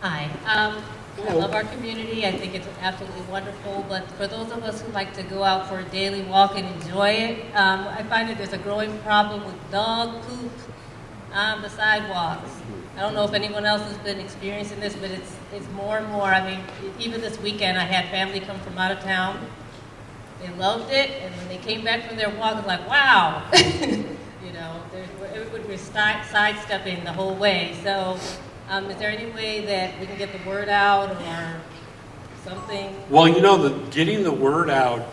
Hi. I love our community. I think it's absolutely wonderful. But for those of us who like to go out for a daily walk and enjoy it, I find that there's a growing problem with dog poop on the sidewalks. I don't know if anyone else has been experiencing this, but it's more and more. I mean, even this weekend, I had family come from out of town. They loved it, and when they came back from their walk, it's like, wow. You know, everybody was sidestepping the whole way. So is there any way that we can get the word out or something? Well, you know, getting the word out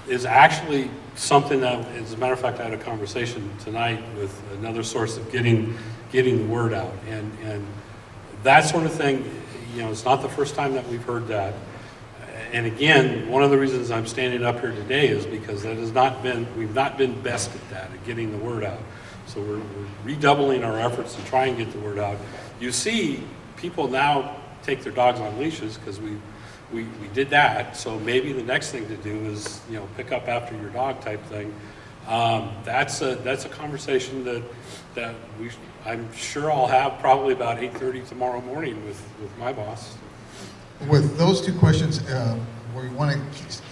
is actually something that, as a matter of fact, I had a conversation tonight with another source of getting the word out. And that sort of thing, you know, it's not the first time that we've heard that. And again, one of the reasons I'm standing up here today is because we've not been best at that, at getting the word out. So we're redoubling our efforts to try and get the word out. You see people now take their dogs on leashes because we did that. So maybe the next thing to do is, you know, pick up after your dog type thing. That's a conversation that I'm sure I'll have probably about 8:30 tomorrow morning with my boss. With those two questions, we want to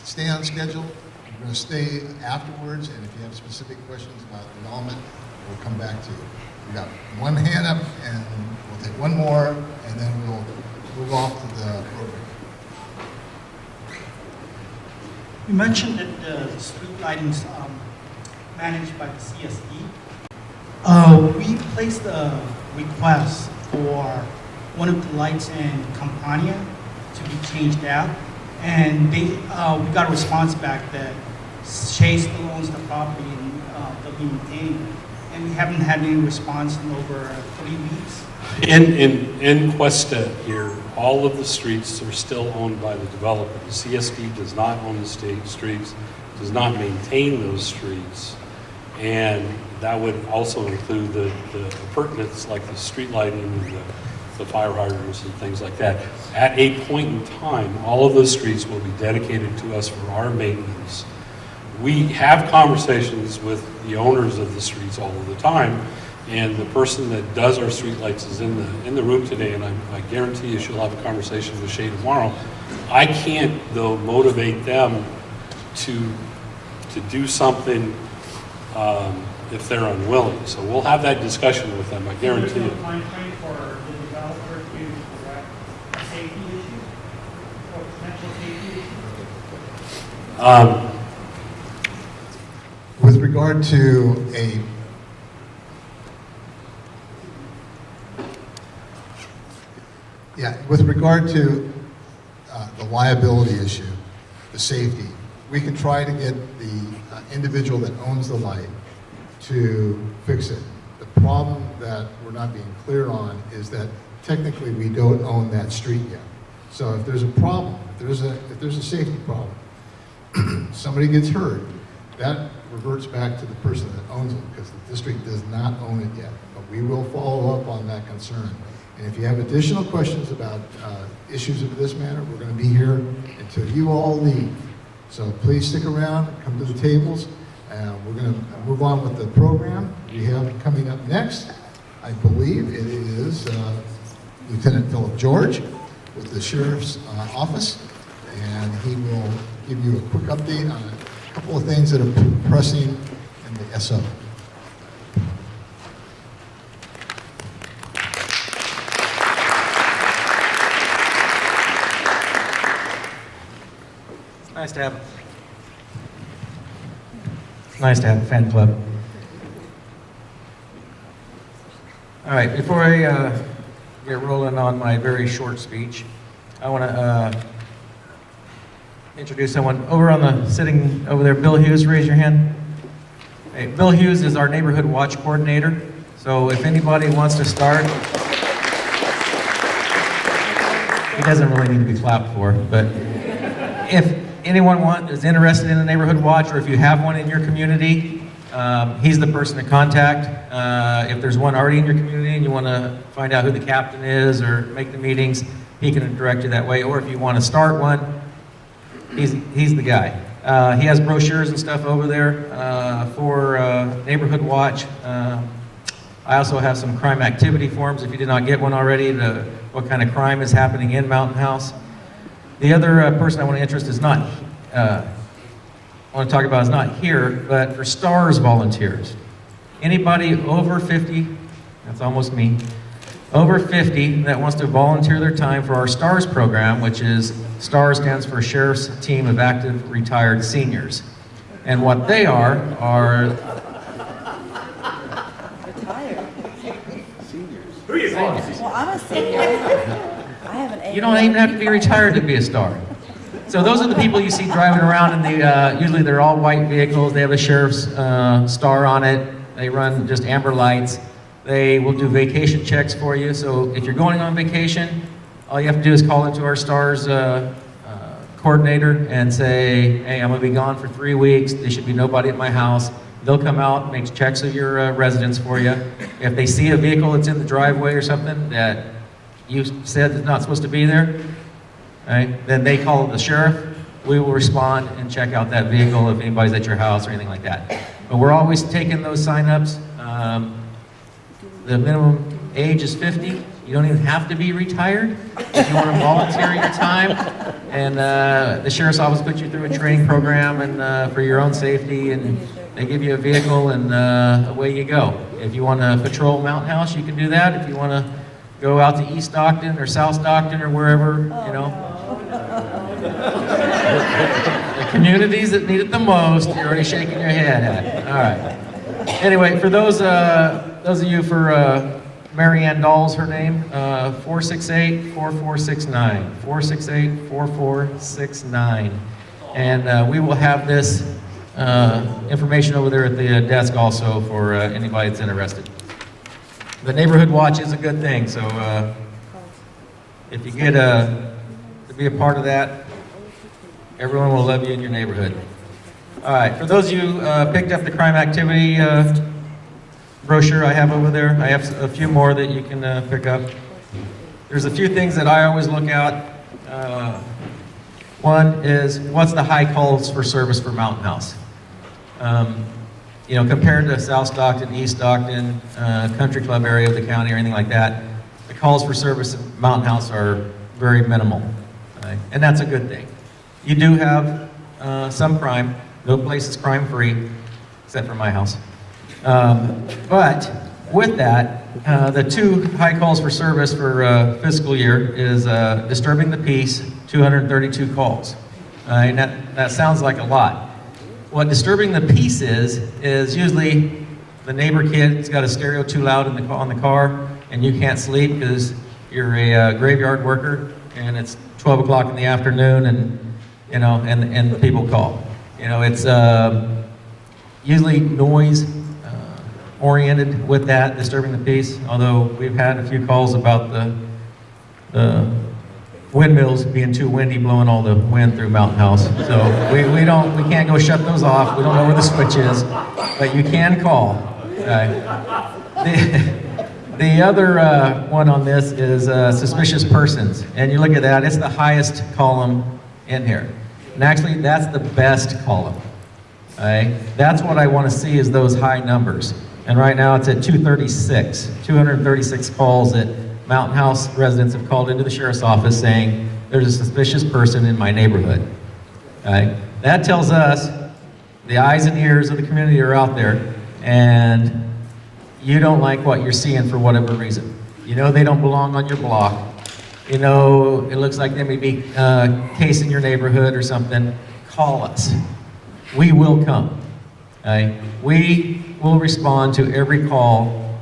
stay on schedule. We're going to stay afterwards, and if you have specific questions about development, we'll come back to you. We got one hand up, and we'll take one more, and then we'll move off to the program. You mentioned that the street lighting's managed by the CSD. We placed a request for one of the lights in Campania to be changed out, and we got a response back that Chase still owns the property and they'll be maintaining it. And we haven't had any response in over 3 weeks. In Cuesta here, all of the streets are still owned by the developer. The CSD does not own the state streets, does not maintain those streets, and that would also include the appurtenances like the street lighting and the fire hydrants and things like that. At a point in time, all of those streets will be dedicated to us for our maintenance. We have conversations with the owners of the streets all of the time, and the person that does our street lights is in the room today, and I guarantee you she'll have a conversation with Shay tomorrow. I can't, though, motivate them to do something if they're unwilling. So we'll have that discussion with them, I guarantee you. There's no time frame for the developer to correct a safety issue or potential safety issue? With regard to with regard to the liability issue, the safety, we can try to get the individual that owns the light to fix it. The problem that we're not being clear on is that technically we don't own that street yet. So if there's a problem, if there's a safety problem, somebody gets hurt, that reverts back to the person that owns it, because the district does not own it yet. But we will follow up on that concern. And if you have additional questions about issues of this matter, we're going to be here until you all leave. So please stick around, come to the tables, and we're going to move on with the program. We have coming up next, I believe it is Lieutenant Philip George with the Sheriff's Office, and he will give you a quick update on a couple of things that are pressing in the SO. Nice to have a fan club. All right, before I get rolling on my very short speech, I want to introduce someone sitting over there. Bill Hughes, raise your hand. Hey, Bill Hughes is our neighborhood watch coordinator. So if anybody wants to start, he doesn't really need to be clapped for, but if anyone is interested in a neighborhood watch, or if you have one in your community, he's the person to contact. If there's one already in your community and you want to find out who the captain is or make the meetings, he can direct you that way. Or if you want to start one, he's the guy. He has brochures and stuff over there for neighborhood watch. I also have some crime activity forms, if you did not get one already, what kind of crime is happening in Mountain House. The other person I want to interest is not, I want to talk about is not here, but for STARS volunteers. Anybody over 50, that's almost me, over 50 that wants to volunteer their time for our STARS program, which is, STARS stands for Sheriff's Team of Active Retired Seniors. And what they are Retired. Seniors. Who are you calling? Well, I'm a senior. I have an 8. You don't even have to be retired to be a STAR. So those are the people you see driving around in the, usually they're all white vehicles, they have a sheriff's star on it, they run just amber lights. They will do vacation checks for you, so if you're going on vacation, all you have to do is call into our STARS coordinator and say, hey, I'm gonna be gone for 3 weeks, there should be nobody at my house. They'll come out, make checks of your residence for you. If they see a vehicle that's in the driveway or something that you said is not supposed to be there, right, then they call the sheriff. We will respond and check out that vehicle if anybody's at your house or anything like that. But we're always taking those signups. The minimum age is 50. You don't even have to be retired if you want to volunteer your time. And the sheriff's office puts you through a training program and for your own safety, and they give you a vehicle, and away you go. If you want to patrol Mountain House, you can do that. If you want to go out to East Stockton or South Stockton or wherever, you know. The communities that need it the most, you're already shaking your head at. All right. Anyway, for those of you, for Mary Ann Dahl's her name, 468-4469. 468-4469. And we will have this information over there at the desk also for anybody that's interested. The neighborhood watch is a good thing, so if you get to be a part of that, everyone will love you in your neighborhood. All right, for those of you picked up the crime activity brochure I have over there, I have a few more that you can pick up. There's a few things that I always look at. One is, what's the high calls for service for Mountain House? You know, compared to South Stockton, East Stockton, country club area of the county or anything like that, the calls for service at Mountain House are very minimal, right? And that's a good thing. You do have some crime. No place is crime-free, except for my house. But with that, the two high calls for service for fiscal year is disturbing the peace, 232 calls. And that sounds like a lot. What disturbing the peace is usually the neighbor kid's got a stereo too loud on the car, and you can't sleep because you're a graveyard worker, and it's 12 o'clock in the afternoon, and you know, and people call. You know, it's usually noise oriented with that, disturbing the peace, although we've had a few calls about the windmills being too windy, blowing all the wind through Mountain House. So we can't go shut those off. We don't know where the switch is, but you can call. The other one on this is suspicious persons, and you look at that, it's the highest column in here. And actually, that's the best column. Okay? That's what I want to see, is those high numbers. And right now it's at 236 calls that Mountain House residents have called into the sheriff's office saying, there's a suspicious person in my neighborhood. Okay? That tells us the eyes and ears of the community are out there, and you don't like what you're seeing for whatever reason. You know they don't belong on your block. You know, it looks like they may be casing your neighborhood or something. Call us. We will come. Okay? We will respond to every call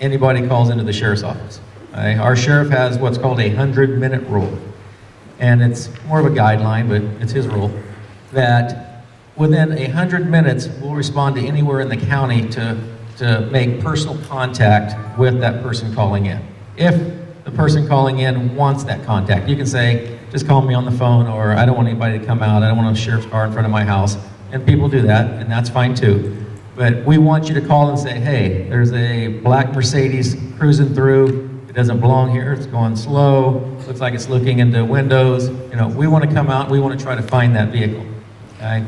anybody calls into the sheriff's office. Okay? Our sheriff has what's called a 100-minute rule. And it's more of a guideline, but it's his rule, that within 100 minutes, we'll respond to anywhere in the county to make personal contact with that person calling in. If the person calling in wants that contact, you can say, just call me on the phone, or I don't want anybody to come out, I don't want a sheriff's car in front of my house. And people do that, and that's fine too. But we want you to call and say, hey, there's a black Mercedes cruising through, it doesn't belong here, it's going slow, looks like it's looking into windows. You know, we want to come out, we want to try to find that vehicle. Okay?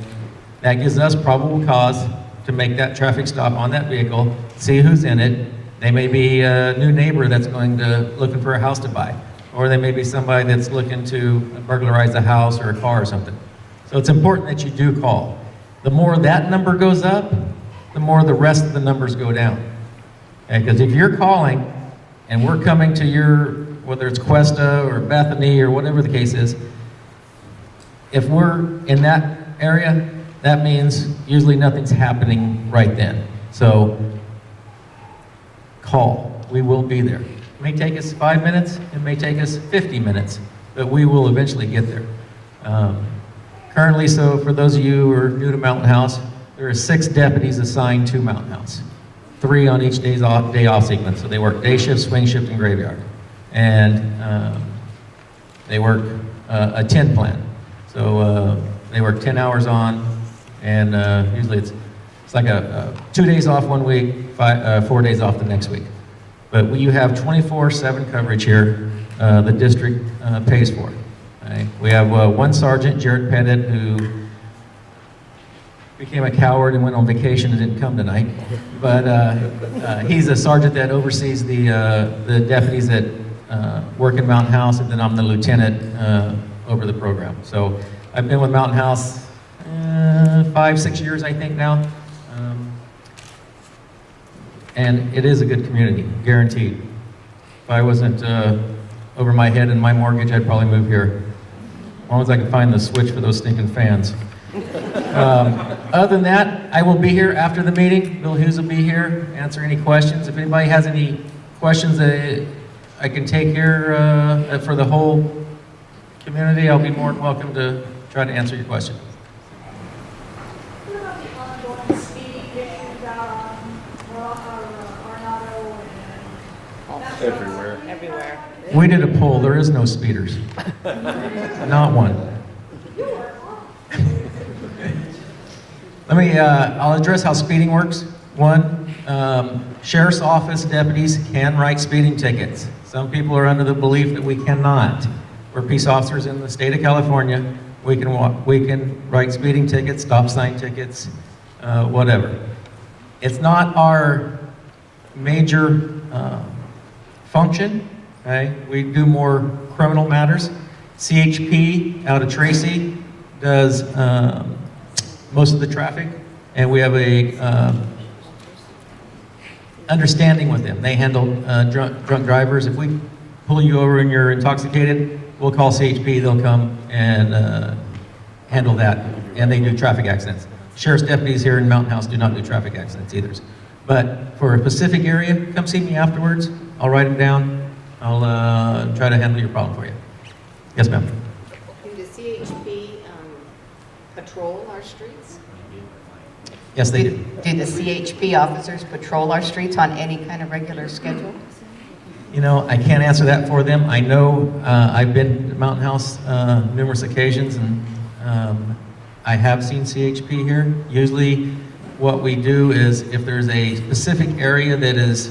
That gives us probable cause to make that traffic stop on that vehicle, see who's in it. They may be a new neighbor that's looking for a house to buy. Or they may be somebody that's looking to burglarize a house or a car or something. So it's important that you do call. The more that number goes up, the more the rest of the numbers go down. Because if you're calling and we're coming to your, whether it's Cuesta or Bethany or whatever the case is, if we're in that area, that means usually nothing's happening right then. So call. We will be there. It may take us 5 minutes, it may take us 50 minutes, but we will eventually get there. Currently, so for those of you who are new to Mountain House, there are 6 deputies assigned to Mountain House. 3 on each day off sequence. So they work day shift, swing shift, and graveyard. And they work a 10 plan. So they work 10 hours on, and usually it's like 2 days off one week, 4 days off the next week. But you have 24/7 coverage here. The district pays for it. Right? We have one sergeant, Jared Pettit, who became a coward and went on vacation and didn't come tonight. But he's a sergeant that oversees the deputies that work in Mountain House, and then I'm the lieutenant over the program. So I've been with Mountain House 5-6 years, I think now. And it is a good community, guaranteed. If I wasn't over my head in my mortgage, I'd probably move here. As long as I can find the switch for those stinking fans. Other than that, I will be here after the meeting. Bill Hughes will be here, answer any questions. If anybody has any questions that I can take here for the whole community, I'll be more than welcome to try to answer your question. What about the ongoing speeding issues out on Arnado and Everywhere. Everywhere. We did a poll. There is no speeders. Not one. I'll address how speeding works. One, sheriff's office deputies can write speeding tickets. Some people are under the belief that we cannot. We're peace officers in the state of California. We can write speeding tickets, stop sign tickets, whatever. It's not our major function. Okay? We do more criminal matters. CHP out of Tracy does most of the traffic, and we have a understanding with them. They handle drunk drivers. If we pull you over and you're intoxicated, we'll call CHP. They'll come and handle that, and they do traffic accidents. Sheriff's deputies here in Mountain House do not do traffic accidents either. But for a specific area, come see me afterwards. I'll write them down. I'll try to handle your problem for you. Yes, ma'am. Do the CHP patrol our streets? Yes, they do. Do the CHP officers patrol our streets on any kind of regular schedule? You know, I can't answer that for them. I know I've been to Mountain House numerous occasions, and I have seen CHP here. Usually what we do is if there's a specific area that is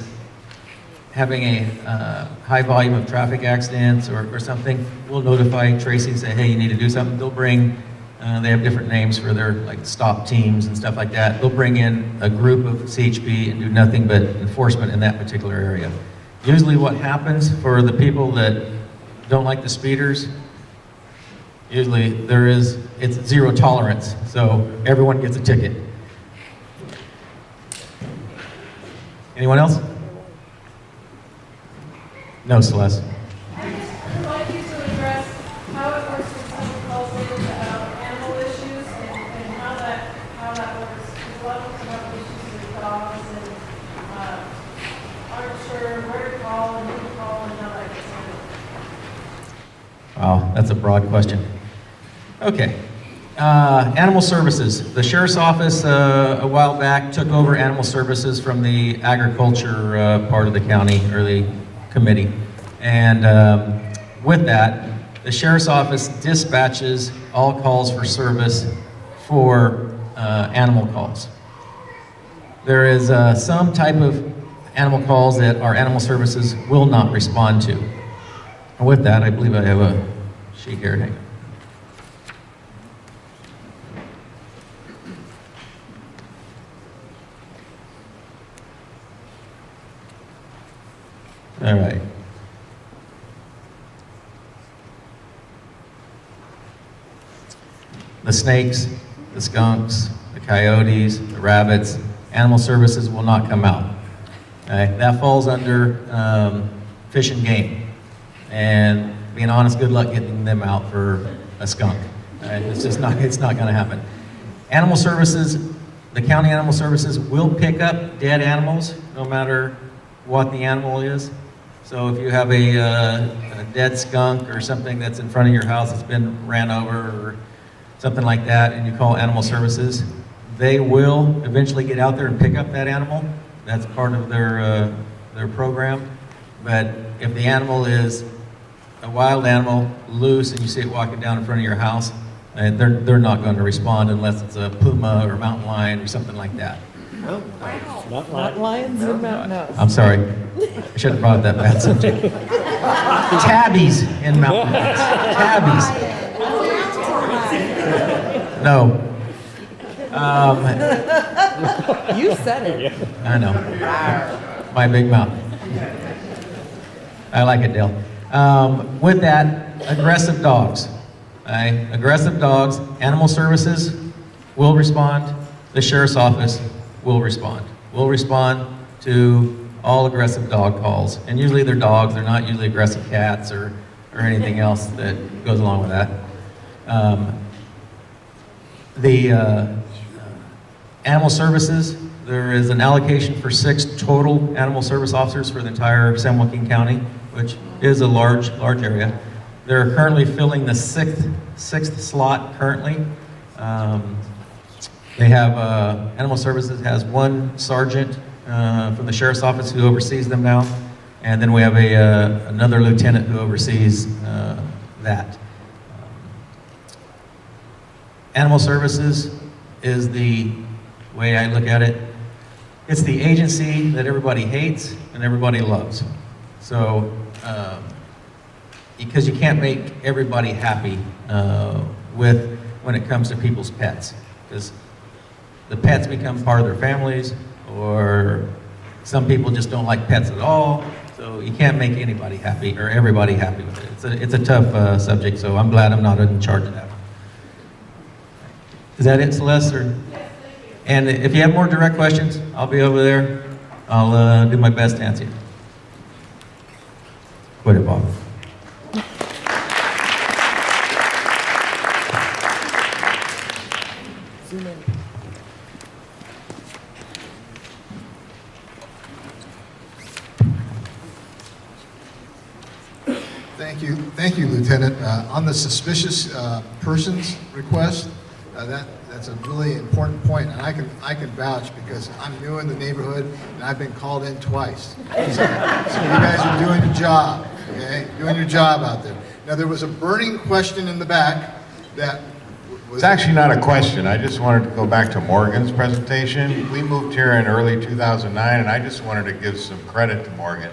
having a high volume of traffic accidents or something, we'll notify Tracy and say, hey, you need to do something. They'll bring, they have different names for their like stop teams and stuff like that. They'll bring in a group of CHP and do nothing but enforcement in that particular area. Usually what happens for the people that don't like the speeders, usually it's zero tolerance, so everyone gets a ticket. Anyone else? No, Celeste. I'd like you to address how it works when someone calls in about animal issues and how that works. Because a lot of people have issues with dogs and aren't sure where to call and who to call and how that gets handled. Wow, that's a broad question. Okay. Animal services. The sheriff's office a while back took over animal services from the agriculture part of the county, or the committee. And with that, the sheriff's office dispatches all calls for service for animal calls. There is some type of animal calls that our animal services will not respond to. And with that, I believe I have a sheet here. Hang on. All right. The snakes, the skunks, the coyotes, the rabbits, animal services will not come out. Okay? That falls under fish and game. And being honest, good luck getting them out for a skunk. Okay? It's not going to happen. Animal services, the county animal services will pick up dead animals no matter what the animal is. So if you have a dead skunk or something that's in front of your house that's been ran over or something like that, and you call animal services, they will eventually get out there and pick up that animal. That's part of their program. But if the animal is a wild animal, loose, and you see it walking down in front of your house, they're not going to respond unless it's a puma or mountain lion or something like that. Not lions or mountain house. I'm sorry. I should have brought up that bad subject. Tabbies in mountain lions. Tabbies. No. You said it. I know. My big mouth. I like it, Dale. With that, aggressive dogs. Okay? Aggressive dogs, animal services will respond. The sheriff's office will respond. We'll respond to all aggressive dog calls. And usually they're dogs. They're not usually aggressive cats or anything else that goes along with that. The animal services, there is an allocation for 6 total animal service officers for the entire San Joaquin County, which is a large area. They're currently filling the sixth slot currently. They have, animal services has 1 sergeant from the sheriff's office who oversees them now, and then we have another lieutenant who oversees that. Animal services is the way I look at it. It's the agency that everybody hates and everybody loves. So, because you can't make everybody happy when it comes to people's pets, because the pets become part of their families, or some people just don't like pets at all. So you can't make anybody happy or everybody happy with it. It's a tough subject. So I'm glad I'm not in charge of that. Is that it, Celeste? Or? And if you have more direct questions, I'll be over there. I'll do my best to answer you. Quit it, Bob. Zoom in. Thank you, Lieutenant. On the suspicious persons request, that's a really important point, and I can vouch because I'm new in the neighborhood and I've been called in twice. So you guys are doing your job, okay? Doing your job out there. Now there was a burning question in the back that was. It's actually not a question. I just wanted to go back to Morgan's presentation. We moved here in early 2009, and I just wanted to give some credit to Morgan.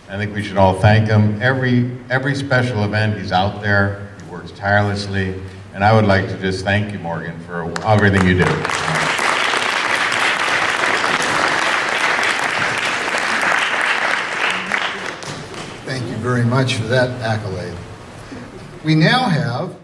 I think we should all thank him. Every special event, he's out there. He works tirelessly. And I would like to just thank you, Morgan, for everything you do. Thank you very much for that accolade. We now have